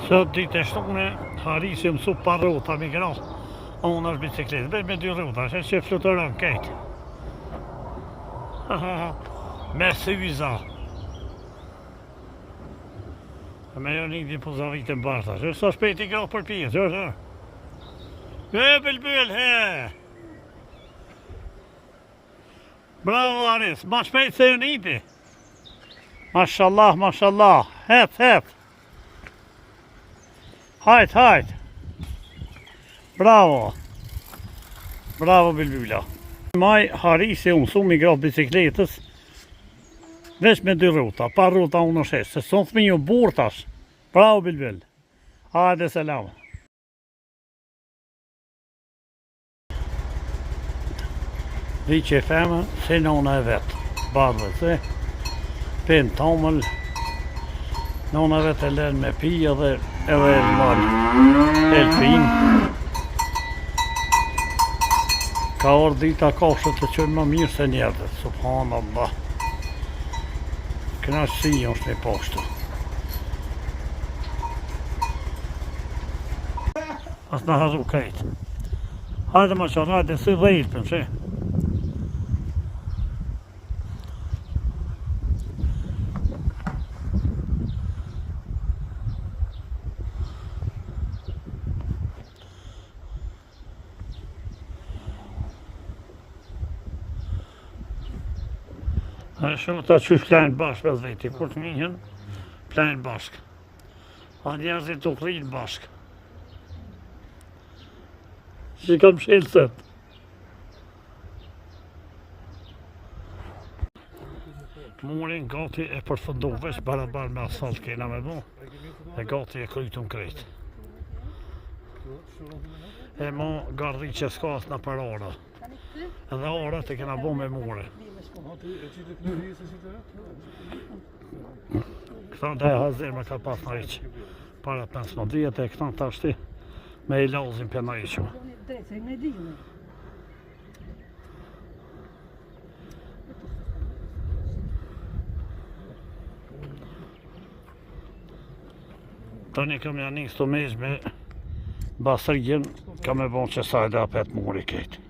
Sot ditë e shtune, harisi mësu pa rruta mi gra. Unë është bicikletë, bëj me 2 rruta, që fluturon kejtë. Me syza. Me jo një di pozavit e mbarta, që sa shpejt i gra për pijë, që është? Bëlbyl, he! Bravo Aris, ma shpejt se ju nipi. Mashallah, mashallah, hep. Hajt. Bravo. Bravo Bilbyla. Maj harisi unë su mi graf bicikletës veç me 2 rruta, pa rruta unë është se son thmi ju burtash. Bravo Bilbyl. Hajde selam. Vi që e femë, se nona e vetë. Badhe se, pen tamëll, nona e vetë e len me pija dhe edhe e lëmal elfin. Ka orë dita kashët të qënë më mirë se njerët, subhanallah. Knaqësi është e poshtë. Asë në hazu kajtë. Hajde ma qënë, hajde, si dhe ilpën, që? Shumë ta qysh plajnë bashkë për dhejti, kur të njën, plajnë bashkë. A njerëzit të krinë bashkë. Që kam shelëset. Murin gati e përfëndu veç barabar me asfalt kena me mu, e gati e krytun krejt. E mo gardi që s'ka as në për ora. Edhe orat e kena bo me mure. Këta dhe hazir me ka pas në iqë. Para 15 dhjetë e këta të ashti me i lauzin për në iqë. Tani kam janis të mejsh me basërgjën, kam e bon që sajda apet muri kejtë.